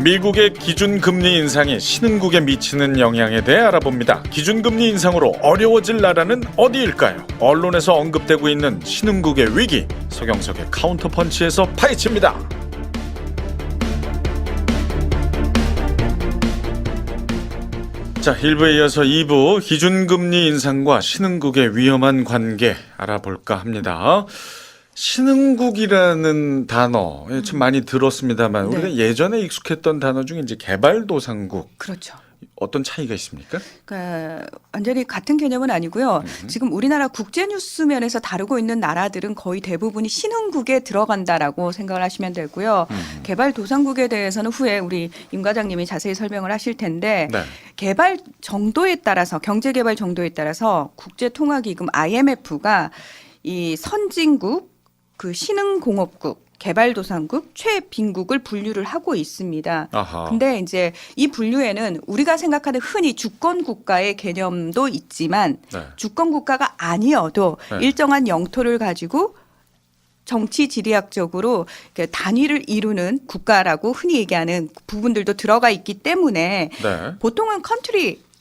미국의 기준금리 인상이 신흥국에 미치는 영향에 대해 알아봅니다. 기준금리 인상으로 어려워질 나라는 어디일까요? 언론에서 언급되고 있는 신흥국의 위기, 서경석의 카운터펀치에서 파헤칩니다. 자, 1부에 이어서 2부 기준금리 인상과 신흥국의 위험한 관계 알아볼까 합니다. 신흥국이라는 단어 참 많이 들었습니다만 네. 우리가 예전에 익숙했던 단어 중에 이제 개발도상국 그렇죠. 어떤 차이가 있습니까? 그러니까 완전히 같은 개념은 아니고요. 지금 우리나라 국제 뉴스면에서 다루고 있는 나라들은 거의 대부분이 신흥국에 들어간다라고 생각을 하시면 되고요. 개발도상국에 대해서는 후에 우리 임 과장님이 자세히 설명을 하실 텐데 네. 개발 정도에 따라서 경제개발 정도에 따라서 국제통화기금 IMF가 이 선진국, 그 신흥공업국, 개발도상국, 최빈국을 분류를 하고 있습니다. 아하. 근데 이제 이 분류에는 우리가 생각하는 흔히 주권 국가의 개념도 있지만 네. 주권 국가가 아니어도 네. 일정한 영토를 가지고 정치 지리학적으로 이렇게 단위를 이루는 국가라고 흔히 얘기하는 부분들도 들어가 있기 때문에 네. 보통은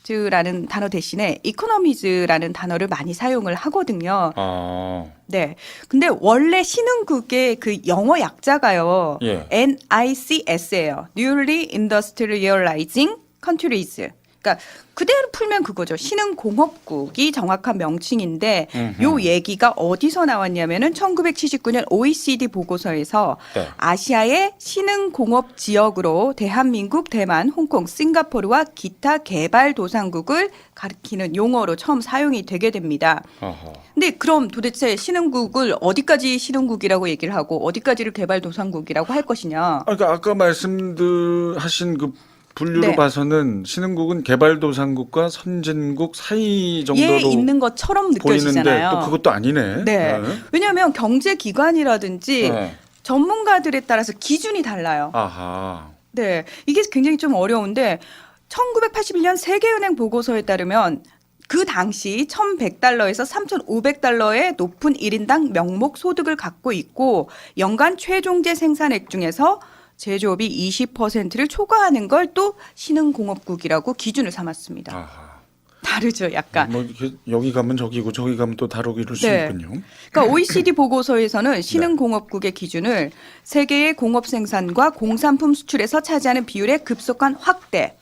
country라는 단어 대신에 economies라는 단어를 많이 사용을 하거든요. 아. 네. 근데 원래 신흥국의 그 영어 약자가요. 예. NICS예요. Newly Industrializing Countries. 그러니까 그대로 풀면 그거죠. 신흥공업국이 정확한 명칭인데 요 얘기가 어디서 나왔냐면은 1979년 OECD 보고서에서 네. 아시아의 신흥공업 지역으로 대한민국, 대만, 홍콩, 싱가포르와 기타 개발도상국을 가리키는 용어로 처음 사용이 되게 됩니다. 아하. 근데 그럼 도대체 신흥국을 어디까지 신흥국이라고 얘기를 하고 어디까지를 개발도상국이라고 할 것이냐? 아까 말씀하신 그 분류로 네. 봐서는 신흥국은 개발도상국과 선진국 사이 정도로 예 있는 것처럼 보이는데 느껴지잖아요. 또 그것도 아니네. 네. 왜냐하면 경제기관이라든지 네. 전문가들에 따라서 기준이 달라요. 아하. 네. 이게 굉장히 좀 어려운데 1981년 세계은행 보고서에 따르면 그 당시 1,100달러에서 3,500달러의 높은 1인당 명목 소득을 갖고 있고 연간 최종재 생산액 중에서 제조업이 20%를 초과하는 걸 또 신흥공업국이라고 기준을 삼았습니다. 아하. 다르죠, 약간. 뭐 이렇게 여기 가면 저기고 저기 가면 또 다르고 이럴 수 네. 있군요. 그러니까 OECD 보고서에서는 신흥공업국의 기준을 세계의 공업 생산과 공산품 수출에서 차지하는 비율의 급속한 확대.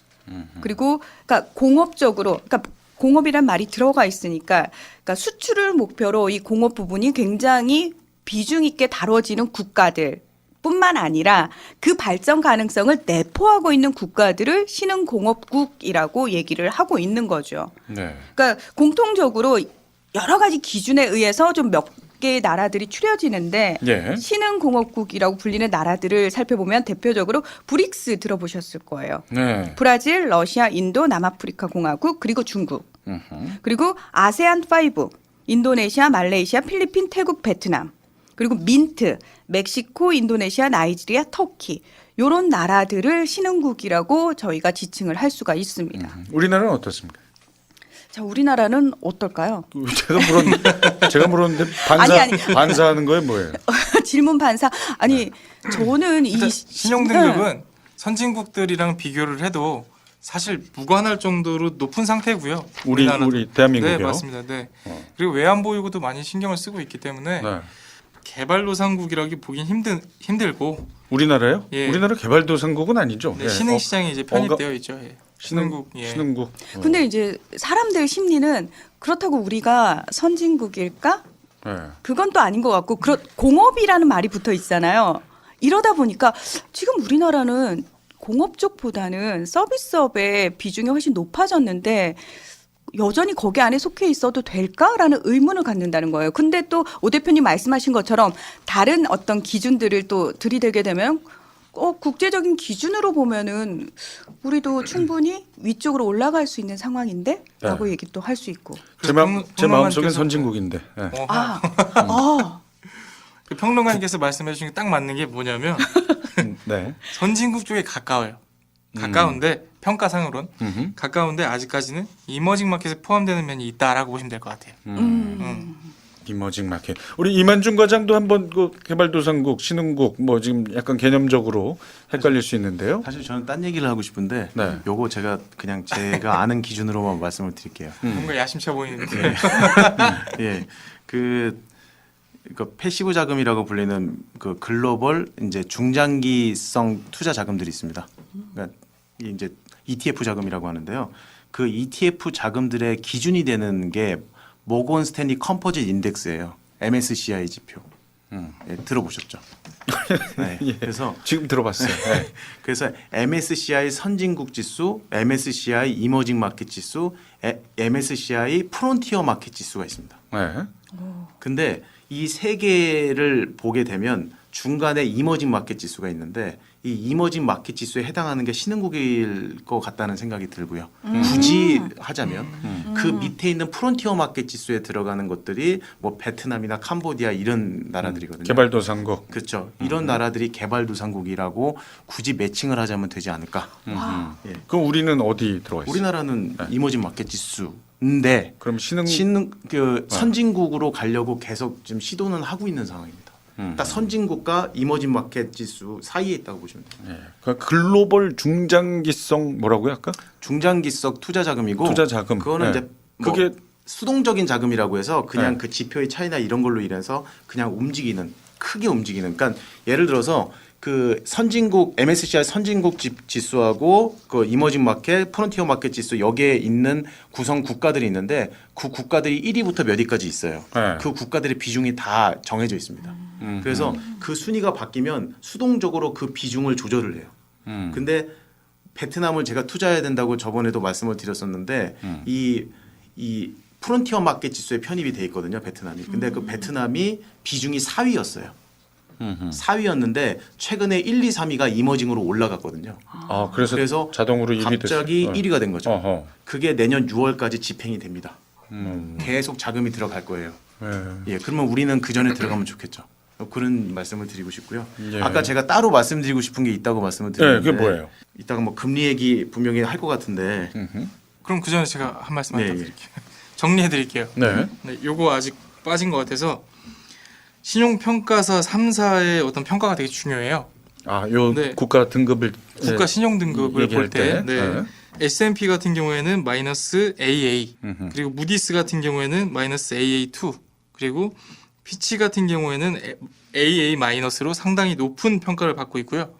그리고 그러니까 공업적으로 그러니까 공업이란 말이 들어가 있으니까 그러니까 수출을 목표로 이 공업 부분이 굉장히 비중 있게 다뤄지는 국가들 뿐만 아니라 그 발전 가능성을 내포하고 있는 국가들을 신흥공업국이라고 얘기를 하고 있는 거죠. 네. 그러니까 공통적으로 여러 가지 기준에 의해서 좀 몇 개의 나라들이 추려지는데 예. 신흥공업국이라고 불리는 나라들을 살펴보면 대표적으로 브릭스 들어보셨을 거예요. 네. 브라질, 러시아, 인도, 남아프리카 공화국 그리고 중국 그리고 아세안 5 인도네시아, 말레이시아, 필리핀, 태국, 베트남 그리고 민트, 멕시코, 인도네시아, 나이지리아, 터키 이런 나라들을 신흥국이라고 저희가 지칭을 할 수가 있습니다. 우리나라는 어떻습니까? 자, 우리나라는 어떨까요? 제가 물었는데 아니. 반사하는 거예요, 뭐예요? 질문 반사. 아니, 저는 이 일단 신용 등급은 선진국들이랑 비교를 해도 사실 무관할 정도로 높은 상태고요. 우리 대한민국이요? 네, 맞습니다. 네. 그리고 외환 보유고도 많이 신경을 쓰고 있기 때문에 네. 개발도상국이라기 보긴 힘들고 우리나라요? 예. 우리나라 개발도상국은 아니죠. 네, 예. 신흥 시장이 이제 편입되어 있죠. 예. 신흥국. 예. 신흥국. 근데 이제 사람들 심리는 그렇다고 우리가 선진국일까? 예. 그건 또 아닌 것 같고 공업이라는 말이 붙어 있잖아요. 이러다 보니까 지금 우리나라는 공업 쪽보다는 서비스업의 비중이 훨씬 높아졌는데 여전히 거기 안에 속해 있어도 될까라는 의문을 갖는다는 거예요. 근데 또 오 대표님 말씀하신 것처럼 다른 어떤 기준들을 또 들이대게 되면 국제적인 기준으로 보면은 우리도 충분히 위쪽으로 올라갈 수 있는 상황인데? 라고 얘기 또 할 수 있고. 제 마음속엔 선진국인데. 예. 그 평론가님께서 말씀해 주신 게 딱 맞는 게 뭐냐면 네. 선진국 쪽에 가까워요. 가까운데 평가상으론 가까운데 아직까지는 이머징 마켓에 포함되는 면이 있다라고 보시면 될 것 같아요. 이머징 마켓. 우리 이만중 과장도 한번 그 개발도상국, 신흥국 뭐 지금 약간 개념적으로 헷갈릴 수 있는데요. 사실 저는 딴 얘기를 하고 싶은데 네. 요거 제가 그냥 제가 아는 기준으로만 말씀을 드릴게요. 뭔가 야심차 보이는데. 예, 그 패시브 자금이라고 불리는 그 글로벌 이제 중장기성 투자 자금들이 있습니다. 그러니까 이제 ETF 자금이라고 하는데요. 그 ETF 자금들의 기준이 되는 게 모건 스탠리 컴포짓 인덱스예요. MSCI 지표. 예, 들어보셨죠? 네, 예. 그래서 지금 들어봤어요. 네. 그래서 MSCI 선진국 지수, MSCI 이머징 마켓 지수, MSCI 프론티어 마켓 지수가 있습니다. 네. 근데 이 세 개를 보게 되면 중간에 이머징 마켓 지수가 있는데 이 이머징 마켓 지수에 해당하는 게 신흥국일 것 같다는 생각이 들고요. 굳이 하자면 그 밑에 있는 프론티어 마켓 지수에 들어가는 것들이 뭐 베트남이나 캄보디아 이런 나라들이거든요. 개발도상국. 그렇죠. 이런 나라들이 개발도상국이라고 굳이 매칭을 하자면 되지 않을까. 예. 그럼 우리는 어디 들어가 있어요? 우리나라는 이머징 마켓 지수인데 그럼 신흥 선진국으로 가려고 계속 지금 시도는 하고 있는 상황입니다. 딱 선진국과 이머징 마켓 지수 사이에 있다고 보시면 돼요. 예. 그 글로벌 중장기성 뭐라고요 아까? 중장기성 투자 자금이고 투자 자금. 그거는 네. 이제 뭐 그게 수동적인 자금이라고 해서 그냥 네. 그 지표의 차이나 이런 걸로 인해서 그냥 움직이는 크게 움직이는. 그러니까 예를 들어서 그 선진국 MSCI 선진국 지수하고 그 이머징 마켓, 프론티어 마켓 지수 여기에 있는 구성 국가들이 있는데 그 국가들이 1위부터 몇 위까지 있어요. 네. 그 국가들의 비중이 다 정해져 있습니다. 그래서 그 순위가 바뀌면 수동적으로 그 비중을 조절을 해요. 근데 베트남을 제가 투자해야 된다고 저번에도 말씀을 드렸었는데 이 프론티어 마켓 지수에 편입이 돼 있거든요, 베트남이. 근데 그 베트남이 비중이 4위였어요. 4위였는데 최근에 1, 2, 3위가 이머징으로 올라갔거든요. 아 그래서 자동으로 1위 갑자기 됐어요. 1위가 된 거죠. 어허. 그게 내년 6월까지 집행이 됩니다. 계속 자금이 들어갈 거예요. 예. 예, 그러면 우리는 그 전에 들어가면 좋겠죠. 그런 말씀을 드리고 싶고요. 예. 아까 제가 따로 말씀드리고 싶은 게 있다고 말씀을 네, 드렸는데 그게 뭐예요? 이따가 뭐 금리 얘기 분명히 할 것 같은데 그럼 그 전에 제가 한 말씀 네, 더 드릴게요. 정리해 드릴게요. 네. 네, 요거 아직 빠진 것 같아서 신용평가사 3사의 어떤 평가가 되게 중요해요. 아요 네. 국가 등급을 국가 신용 등급을 얘기할 볼 때, 네. S&P 같은 경우에는 마이너스 AA, 그리고 무디스 같은 경우에는 마이너스 AA2, 그리고 피치 같은 경우에는 AA 마이너스로 상당히 높은 평가를 받고 있고요.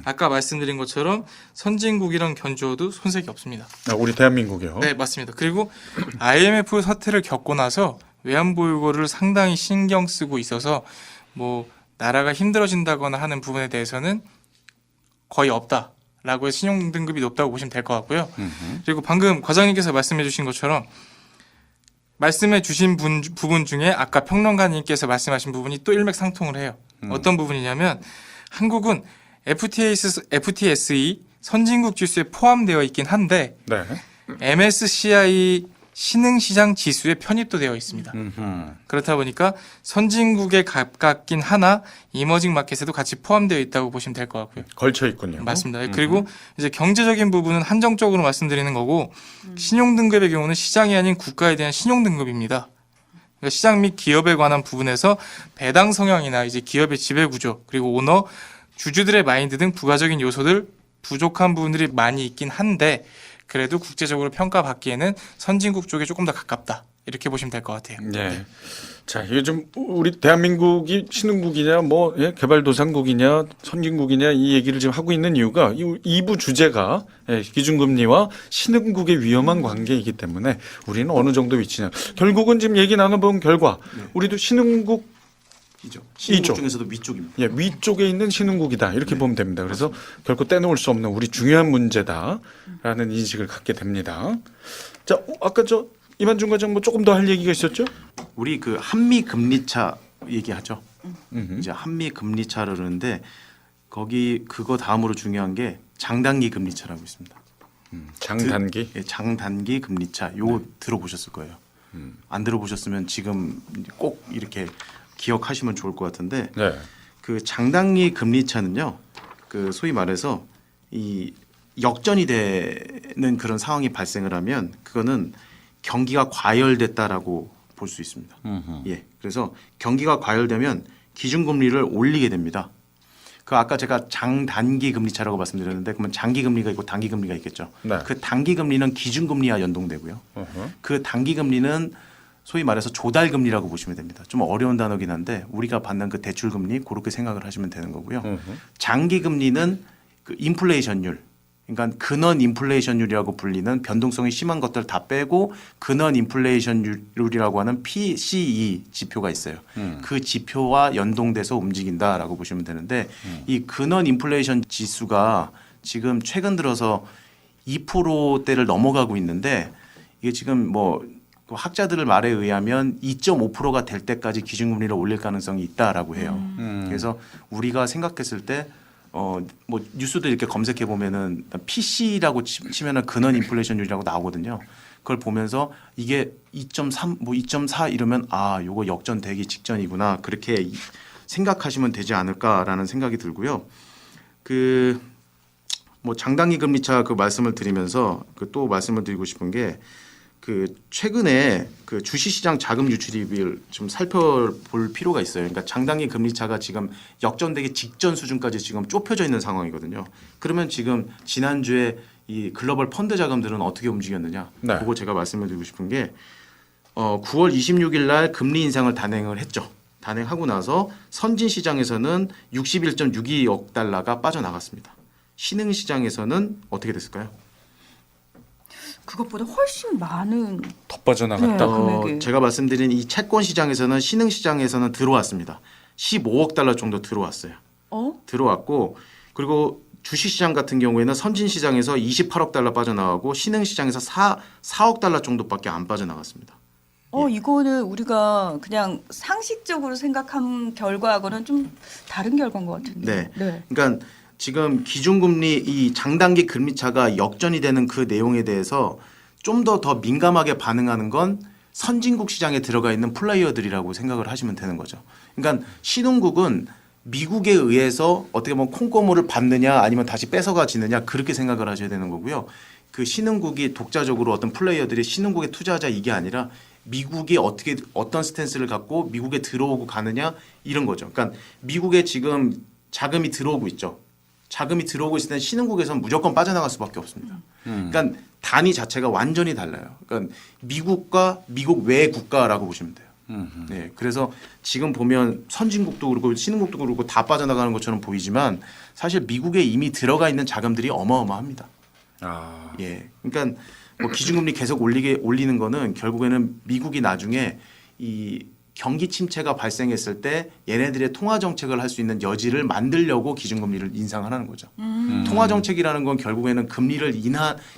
아까 말씀드린 것처럼 선진국이랑 견주어도 손색이 없습니다. 아, 우리 대한민국이요. 네, 맞습니다. 그리고 IMF 사태를 겪고 나서 외환보유고를 상당히 신경 쓰고 있어서 뭐 나라가 힘들어진다거나 하는 부분에 대해서는 거의 없다라고 해서 신용 등급이 높다고 보시면 될 것 같고요. 그리고 방금 과장님께서 말씀해 주신 것처럼 말씀해 주신 부분 중에 아까 평론가님께서 말씀하신 부분이 또 일맥상통을 해요. 어떤 부분이냐면 한국은 FTSE 선진국 지수에 포함되어 있긴 한데 네. MSCI 신흥시장 지수에 편입도 되어 있습니다. 그렇다 보니까 선진국에 가깝긴 하나 이머징 마켓에도 같이 포함되어 있다고 보시면 될 것 같고요. 걸쳐 있군요. 맞습니다. 그리고 이제 경제적인 부분은 한정적으로 말씀드리는 거고 신용 등급의 경우는 시장이 아닌 국가에 대한 신용 등급입니다. 그러니까 시장 및 기업에 관한 부분에서 배당 성향이나 이제 기업의 지배 구조 그리고 오너 주주들의 마인드 등 부가적인 요소들 부족한 부분들이 많이 있긴 한데 그래도 국제적으로 평가받기에는 선진국 쪽에 조금 더 가깝다. 이렇게 보시면 될 것 같아요. 예. 자, 이게 좀 우리 대한민국이 신흥국이냐 뭐 개발도상국이냐 선진국이냐 이 얘기를 지금 하고 있는 이유가 이 2부 주제가 기준금리와 신흥국의 위험한 관계이기 때문에 우리는 어느 정도 위치냐. 결국은 지금 얘기 나눠본 결과 우리도 신흥국 이죠. 신흥국 이쪽. 중에서도 위쪽입니다. 예, 위쪽에 있는 신흥국이다 이렇게 보면 됩니다. 그래서 결코 떼놓을 수 없는 우리 중요한 문제다라는 인식을 갖게 됩니다. 자, 아까 저 이만중 과장 뭐 조금 더 할 얘기가 있었죠? 우리 그 한미 금리차 얘기하죠. 이제 한미 금리차를 그러는데 거기 그거 다음으로 중요한 게 장단기 금리차라고 있습니다. 장단기. 예, 장단기 금리차 요거 들어보셨을 거예요. 안 들어보셨으면 지금 꼭 이렇게 기억하시면 좋을 것 같은데 네. 그 장단기 금리차는요. 그 소위 말해서 이 역전이 되는 그런 상황이 발생을 하면 그거는 경기가 과열됐다라고 볼 수 있습니다. 예, 그래서 경기가 과열되면 기준금리를 올리게 됩니다. 그 아까 제가 장단기 금리 차라고 말씀드렸는데 그러면 장기 금리가 있고 단기 금리가 있겠죠. 네. 그 단기 금리는 기준금리와 연동되고요. 그 단기 금리는 소위 말해서 조달 금리라고 보시면 됩니다. 좀 어려운 단어긴 한데 우리가 받는 그 대출 금리 그렇게 생각을 하시면 되는 거고요. 장기 금리는 그 인플레이션율, 그러니까 근원 인플레이션율이라고 불리는 변동성이 심한 것들 다 빼고 근원 인플레이션율이라고 하는 PCE 지표가 있어요. 그 지표와 연동돼서 움직인다라고 보시면 되는데 이 근원 인플레이션 지수가 지금 최근 들어서 2%대를 넘어가고 있는데 이게 지금 뭐 학자들의 말에 의하면 2.5%가 될 때까지 기준금리를 올릴 가능성이 있다라고 해요. 그래서 우리가 생각했을 때 뭐 뉴스도 이렇게 검색해 보면은 PC라고 치면은 근원 인플레이션율이라고 나오거든요. 그걸 보면서 이게 2.3, 뭐 2.4 이러면 아, 요거 역전되기 직전이구나. 그렇게 생각하시면 되지 않을까라는 생각이 들고요. 그 뭐 장단기 금리차 그 말씀을 드리면서 그 또 말씀을 드리고 싶은 게 그 최근에 그 주식시장 자금 유출입을 좀 살펴볼 필요가 있어요. 그러니까 장단기 금리차가 지금 역전되기 직전 수준까지 지금 좁혀져 있는 상황이거든요. 그러면 지금 지난주에 이 글로벌 펀드 자금들은 어떻게 움직였느냐? 네. 그거 제가 말씀을 드리고 싶은 게 9월 26일 날 금리 인상을 단행을 했죠. 단행하고 나서 선진 시장에서는 61.62억 달러가 빠져나갔습니다. 신흥 시장에서는 어떻게 됐을까요? 그것보다 훨씬 많은 더 빠져나갔다. 네. 금액이. 제가 말씀드린 이 채권 시장에서는 신흥 시장에서는 들어왔습니다. 15억 달러 정도 들어왔어요. 들어왔고 그리고 주식 시장 같은 경우에는 선진 시장에서 28억 달러 빠져나가고 신흥 시장에서 4억 달러 정도밖에 안 빠져나갔습니다. 이거는 우리가 그냥 상식적으로 생각한 결과하고는 좀 다른 결과인 것 같은데. 네. 그러니까 지금 기준금리 이 장단기 금리차가 역전이 되는 그 내용에 대해서 좀 더 민감하게 반응하는 건 선진국 시장에 들어가 있는 플레이어들이라고 생각을 하시면 되는 거죠. 그러니까 신흥국은 미국에 의해서 어떻게 보면 콩고물을 받느냐 아니면 다시 뺏어가지느냐 그렇게 생각을 하셔야 되는 거고요. 그 신흥국이 독자적으로 어떤 플레이어들이 신흥국에 투자하자 이게 아니라 미국이 어떤 스탠스를 갖고 미국에 들어오고 가느냐 이런 거죠. 그러니까 미국에 지금 자금이 들어오고 있죠. 자금이 들어오고 있을 때 신흥국에서는 무조건 빠져나갈 수밖에 없습니다. 그러니까 단위 자체가 완전히 달라요. 그러니까 미국과 미국 외 국가라고 보시면 돼요. 네, 그래서 지금 보면 선진국도 그렇고 신흥국도 그렇고 다 빠져나가는 것처럼 보이지만 사실 미국에 이미 들어가 있는 자금들이 어마어마합니다. 예, 그러니까 뭐 기준금리 계속 올리는 거는 결국에는 미국이 나중에 이 경기 침체가 발생했을 때 얘네들의 통화 정책을 할 수 있는 여지를 만들려고 기준금리를 인상하는 거죠. 통화 정책이라는 건 결국에는 금리를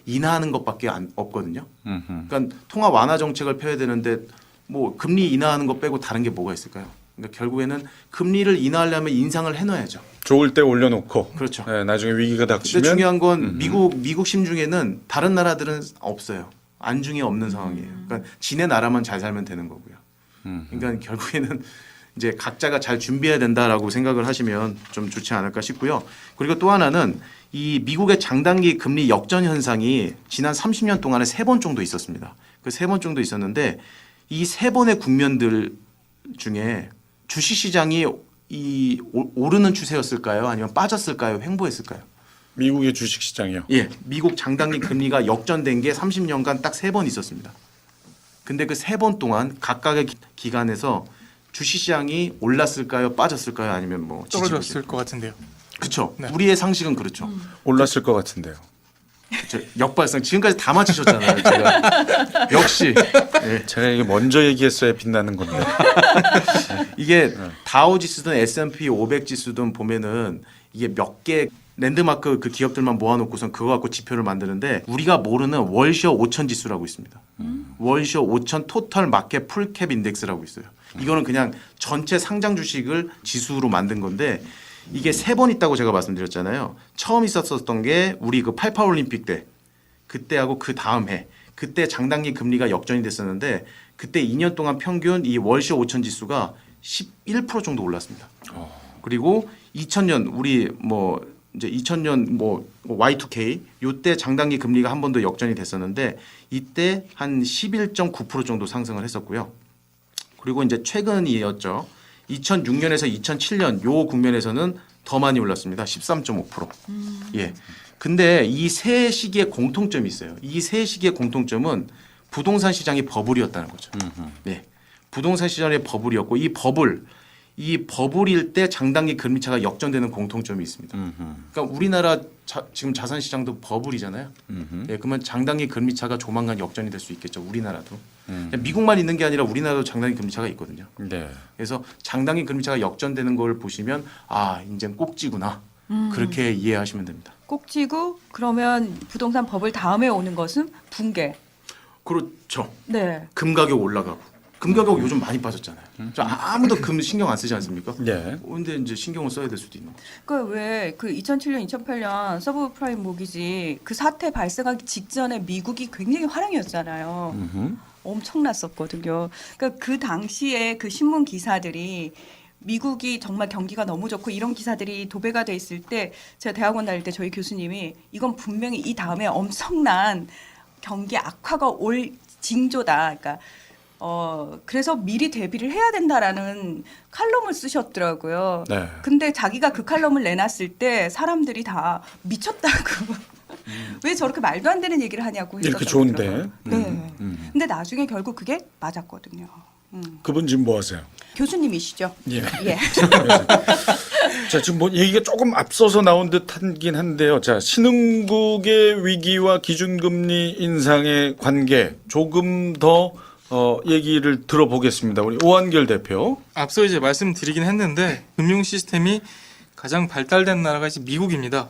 인하하는 것밖에 없거든요. 그러니까 통화 완화 정책을 펴야 되는데 뭐 금리 인하하는 것 빼고 다른 게 뭐가 있을까요? 그러니까 결국에는 금리를 인하하려면 인상을 해놔야죠. 좋을 때 올려놓고. 그렇죠. 네, 나중에 위기가 근데 닥치면. 중요한 건 미국 심중에는 다른 나라들은 없어요. 안중에 없는 상황이에요. 그러니까 지네 나라만 잘 살면 되는 거고요. 그러니까 결국에는 이제 각자가 잘 준비해야 된다라고 생각을 하시면 좀 좋지 않을까 싶고요. 그리고 또 하나는 이 미국의 장단기 금리 역전 현상이 지난 30년 동안에 3번 정도 있었습니다. 그 3번 정도 있었는데 이 3번의 국면들 중에 주식시장이 오르는 추세였을까요? 아니면 빠졌을까요? 횡보했을까요? 미국의 주식시장이요. 예, 미국 장단기 금리가 역전된 게 30년간 딱 3번 있었습니다. 근데 그 3번 동안 각각의 기간에서 주식시장이 올랐을까요? 빠졌을까요? 아니면 뭐 떨어졌을 것 같은데요. 그렇죠. 네. 우리의 상식은 그렇죠. 올랐을 것 같은데요. 역발상 지금까지 다 맞히셨잖아요. 제가 역시 예. 제가 이게 먼저 얘기했어야 빛나는 건데. 이게 다우 지수든 S&P 500 지수든 보면은 이게 몇 개 랜드마크 그 기업들만 모아놓고선 그거 갖고 지표를 만드는데 우리가 모르는 월시어 5천 지수라고 있습니다. 월시어 5천 토탈 마켓 풀캡 인덱스라고 있어요. 이거는 그냥 전체 상장 주식을 지수로 만든 건데 이게 3번 있다고 제가 말씀드렸잖아요. 처음 있었던 게 우리 그 88 올림픽 때 그때하고 그 다음 해 그때 장단기 금리가 역전이 됐었는데 그때 2년 동안 평균 이 월시어 5천 지수가 11% 정도 올랐습니다. 그리고 2000년 우리 뭐 이제 2000년 뭐 Y2K 요때 장단기 금리가 한 번 더 역전이 됐었는데 이때 한 11.9% 정도 상승을 했었고요. 그리고 이제 최근이었죠. 2006년에서 2007년 요 국면에서는 더 많이 올랐습니다. 13.5%. 예. 근데 이 세 시기의 공통점이 있어요. 이 세 시기의 공통점은 부동산 시장이 버블이었다는 거죠. 네. 부동산 시장의 버블이었고 이 버블일 때 장단기 금리 차가 역전되는 공통점이 있습니다. 그러니까 우리나라 지금 자산 시장도 버블이잖아요. 예, 그러면 장단기 금리 차가 조만간 역전이 될 수 있겠죠. 우리나라도. 미국만 있는 게 아니라 우리나라도 장단기 금리 차가 있거든요. 네. 그래서 장단기 금리 차가 역전되는 걸 보시면 아, 이제는 꼭지구나. 그렇게 이해하시면 됩니다. 꼭지고 그러면 부동산 버블 다음에 오는 것은 붕괴. 그렇죠. 네. 금 가격 올라가고. 금 가격 요즘 많이 빠졌잖아요. 아무도 금 신경 안 쓰지 않습니까? 네. 근데 이제 신경을 써야 될 수도 있는 거죠. 그러니까 왜 그 2007년, 2008년 서브프라임 모기지 그 사태 발생하기 직전에 미국이 굉장히 화랑이었잖아요. 엄청났었거든요. 그러니까 그 당시에 그 신문 기사들이 미국이 정말 경기가 너무 좋고 이런 기사들이 도배가 돼 있을 때 제가 대학원 다닐 때 저희 교수님이 이건 분명히 이 다음에 엄청난 경기 악화가 올 징조다. 그러니까 그래서 미리 대비를 해야 된다라는 칼럼을 쓰셨더라고요. 네. 근데 자기가 그 칼럼을 내놨을 때 사람들이 다 미쳤다고. 왜 저렇게 말도 안 되는 얘기를 하냐고 이렇게 했었더라고요. 좋은데. 네. 근데 나중에 결국 그게 맞았거든요. 그분 지금 뭐 하세요? 교수님이시죠? 예. 예. 자, 지금 뭐 얘기가 조금 앞서서 나온 듯하긴 한데요. 자, 신흥국의 위기와 기준금리 인상의 관계 조금 더 얘기를 들어보겠습니다. 우리 오한결 대표. 앞서 이제 말씀드리긴 했는데 금융 시스템이 가장 발달된 나라가 이제 미국입니다.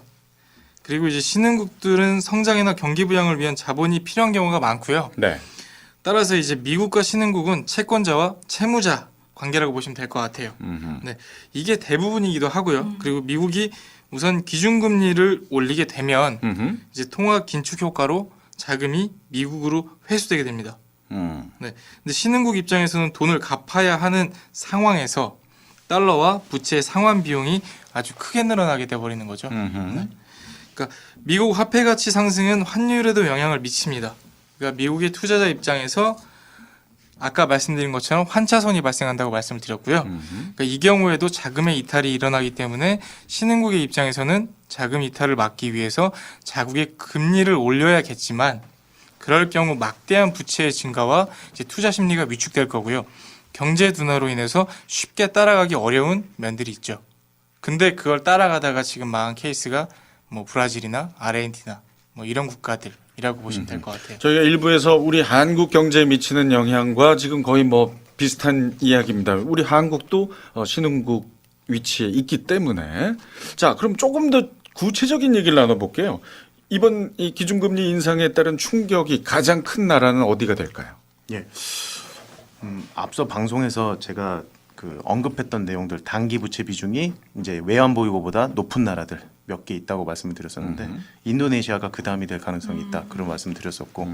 그리고 이제 신흥국들은 성장이나 경기 부양을 위한 자본이 필요한 경우가 많고요. 네. 따라서 이제 미국과 신흥국은 채권자와 채무자 관계라고 보시면 될 것 같아요. 네, 이게 대부분이기도 하고요. 그리고 미국이 우선 기준금리를 올리게 되면 이제 통화 긴축 효과로 자금이 미국으로 회수되게 됩니다. 네, 근데 신흥국 입장에서는 돈을 갚아야 하는 상황에서 달러와 부채의 상환 비용이 아주 크게 늘어나게 돼버리는 거죠. 네. 그러니까 미국 화폐 가치 상승은 환율에도 영향을 미칩니다. 그러니까 미국의 투자자 입장에서 아까 말씀드린 것처럼 환차손이 발생한다고 말씀을 드렸고요. 그러니까 이 경우에도 자금의 이탈이 일어나기 때문에 신흥국의 입장에서는 자금 이탈을 막기 위해서 자국의 금리를 올려야겠지만 그럴 경우 막대한 부채의 증가와 이제 투자 심리가 위축될 거고요. 경제 둔화로 인해서 쉽게 따라가기 어려운 면들이 있죠. 근데 그걸 따라가다가 지금 망한 케이스가 뭐 브라질이나 아르헨티나 뭐 이런 국가들이라고 보시면 될 것 같아요. 저희가 일부에서 우리 한국 경제에 미치는 영향과 지금 거의 뭐 비슷한 이야기입니다. 우리 한국도 신흥국 위치에 있기 때문에. 자, 그럼 조금 더 구체적인 얘기를 나눠볼게요. 이번 이 기준금리 인상에 따른 충격이 가장 큰 나라는 어디가 될까요? 예. 앞서 방송에서 제가 그 언급했던 내용들 단기 부채 비중이 이제 외환 보유고보다 높은 나라들 몇 개 있다고 말씀을 드렸었는데 인도네시아가 그 다음이 될 가능성이 있다 그런 말씀 드렸었고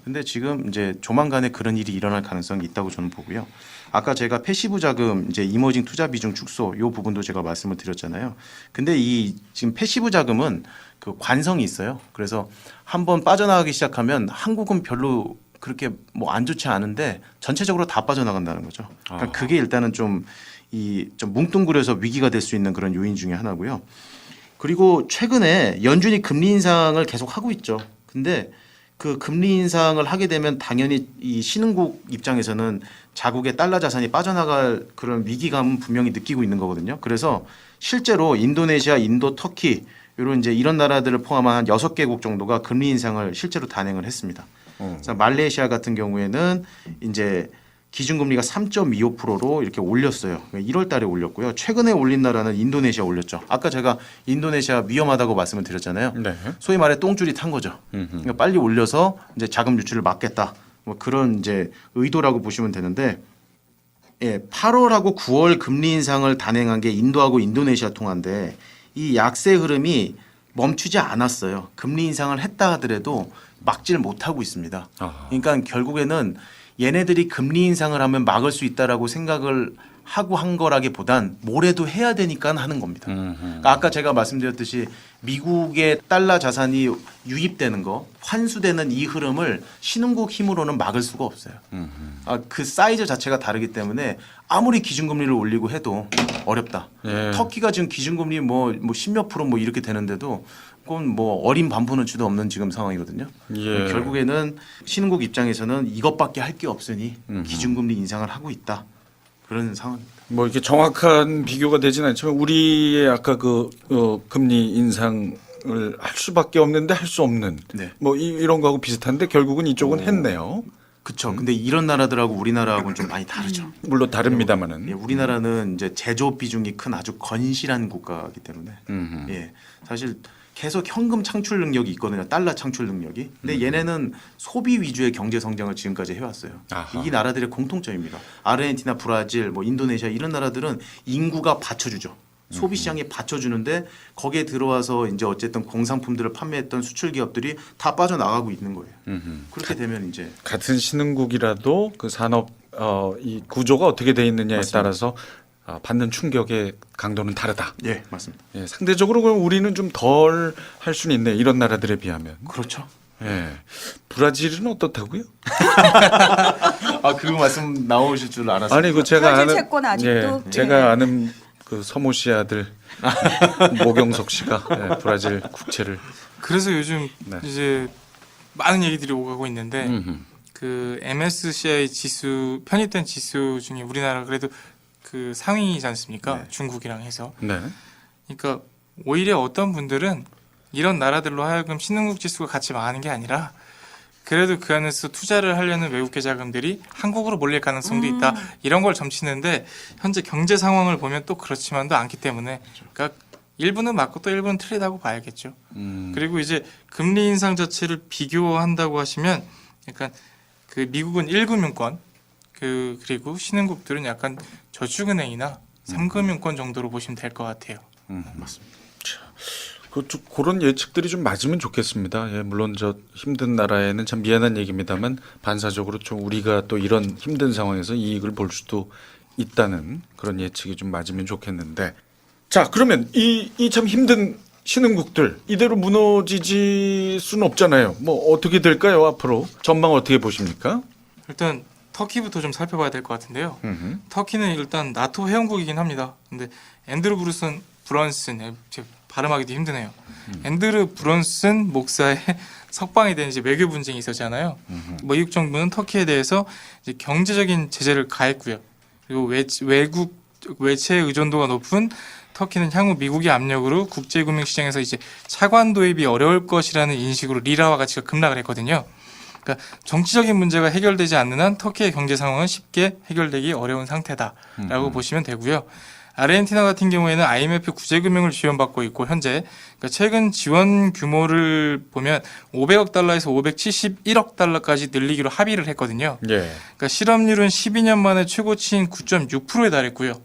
근데 지금 이제 조만간에 그런 일이 일어날 가능성이 있다고 저는 보고요. 아까 제가 패시브 자금 이제 이머징 투자 비중 축소 요 부분도 제가 말씀을 드렸잖아요. 근데 이 지금 패시브 자금은 그 관성이 있어요. 그래서 한번 빠져나가기 시작하면 한국은 별로 그렇게 뭐 안 좋지 않은데 전체적으로 다 빠져나간다는 거죠. 그러니까 그게 일단은 좀 뭉뚱그려서 위기가 될 수 있는 그런 요인 중에 하나고요. 그리고 최근에 연준이 금리 인상을 계속 하고 있죠. 근데 그 금리 인상을 하게 되면 당연히 이 신흥국 입장에서는 자국의 달러 자산이 빠져나갈 그런 위기감은 분명히 느끼고 있는 거거든요. 그래서 실제로 인도네시아, 인도, 터키 이런 나라들을 포함한 한 6개국 정도가 금리 인상을 실제로 단행을 했습니다. 그래서 말레이시아 같은 경우에는 이제 기준금리가 3.25%로 이렇게 올렸어요. 1월 달에 올렸고요. 최근에 올린 나라는 인도네시아 올렸죠. 아까 제가 인도네시아 위험하다고 말씀을 드렸잖아요. 네. 소위 말해 똥줄이 탄 거죠. 그러니까 빨리 올려서 이제 자금 유출을 막겠다. 뭐 그런 이제 의도라고 보시면 되는데 예, 8월하고 9월 금리 인상을 단행한 게 인도하고 인도네시아 통화인데 이 약세 흐름이 멈추지 않았어요. 금리 인상을 했다 하더라도 막지를 못하고 있습니다. 그러니까 결국에는 얘네들이 금리 인상을 하면 막을 수 있다라고 생각을 하고 한 거라기보단 뭐래도 해야 되니까 하는 겁니다. 그러니까 아까 제가 말씀드렸듯이 미국의 달러 자산이 유입되는 거, 환수되는 이 흐름을 신흥국 힘으로는 막을 수가 없어요. 그 사이즈 자체가 다르기 때문에 아무리 기준금리를 올리고 해도 어렵다. 예. 터키가 지금 기준금리 뭐 10몇 프로 뭐 이렇게 되는데도 그건 뭐 어린 반포는 주도 없는 지금 상황이거든요. 예. 결국에는 신흥국 입장에서는 이것밖에 할 게 없으니 기준금리 인상을 하고 있다. 그런 상황입니다. 뭐 이렇게 정확한 비교가 되지는 않지만 우리의 아까 금리 인상을 할 수밖에 없는데 할 수 없는 네. 뭐 이런 거하고 비슷한데 결국은 이쪽은 했네요. 그렇죠. 근데 이런 나라들하고 우리나라하고는 좀 많이 다르죠. 물론 다릅니다만은. 예, 우리나라는 이제 제조업 비중이 큰 아주 건실한 국가이기 때문에 예, 사실 계속 현금 창출 능력이 있거든요. 달러 창출 능력이. 근데 얘네는 소비 위주의 경제 성장을 지금까지 해왔어요. 아하. 이 나라들의 공통점입니다. 아르헨티나, 브라질, 뭐 인도네시아 이런 나라들은 인구가 받쳐주죠. 소비 시장에 받쳐주는데 거기에 들어와서 이제 어쨌든 공산품들을 판매했던 수출 기업들이 다 빠져나가고 있는 거예요. 그렇게 되면 이제 같은 신흥국이라도 그 산업 이 구조가 어떻게 돼 있느냐에 맞습니다. 따라서 받는 충격의 강도는 다르다. 예, 맞습니다. 예, 상대적으로 그럼 우리는 좀 덜 할 수는 있네. 이런 나라들에 비하면. 그렇죠. 예. 브라질은 어떻다고요? 그 말씀 나오실 줄 알았어요. 아니 그 제가 브라질 아는 채권 아직도? 제가 아는 그 서모 씨 아들 모경석 씨가 브라질 국채를 그래서 요즘 네. 이제 많은 얘기들이 오가고 있는데 음흠. 그 MSCI 지수 편입된 지수 중에 우리나라 그래도 그 상위이지 않습니까? 네. 중국이랑 해서. 네. 그러니까 오히려 어떤 분들은 이런 나라들로 하여금 신흥국 지수가 같이 망하는 게 아니라 그래도 그 안에서 투자를 하려는 외국계 자금들이 한국으로 몰릴 가능성도 있다. 이런 걸 점치는데 현재 경제 상황을 보면 또 그렇지만도 않기 때문에 그러니까 일부는 맞고 또 일부는 틀리다고 봐야겠죠. 그리고 이제 금리 인상 자체를 비교한다고 하시면 약간 그 미국은 1금융권 그리고 신흥국들은 약간 저축은행이나 3금융권 정도로 보시면 될 것 같아요. 맞습니다. 그런 예측들이 좀 맞으면 좋겠습니다. 예, 물론 저 힘든 나라에는 참 미안한 얘기입니다만 반사적으로 좀 우리가 또 이런 힘든 상황에서 이익을 볼 수도 있다는 그런 예측이 좀 맞으면 좋겠는데. 자, 그러면 이 참 힘든 신흥국들 이대로 무너지지 수는 없잖아요. 뭐 어떻게 될까요? 앞으로 전망 어떻게 보십니까? 일단 터키부터 좀 살펴봐야 될 것 같은데요. 음흠. 터키는 일단 나토 회원국이긴 합니다. 근데 앤드루 브런슨 제가 발음하기도 힘드네요. 앤드루 브런슨 목사의 석방에 대한 이제 외교 분쟁이 있었잖아요. 미국 정부는 터키에 대해서 이제 경제적인 제재를 가했고요. 그리고 외국 외채 의존도가 높은 터키는 향후 미국의 압력으로 국제금융시장에서 이제 차관 도입이 어려울 것이라는 인식으로 리라화 가치가 급락을 했거든요. 그러니까 정치적인 문제가 해결되지 않는 한 터키의 경제 상황은 쉽게 해결되기 어려운 상태다라고 보시면 되고요. 아르헨티나 같은 경우에는 IMF 구제금융을 지원받고 있고 현재 그러니까 최근 지원 규모를 보면 500억 달러에서 571억 달러까지 늘리기로 합의를 했거든요. 예. 그러니까 실업률은 12년 만에 최고치인 9.6%에 달했고요.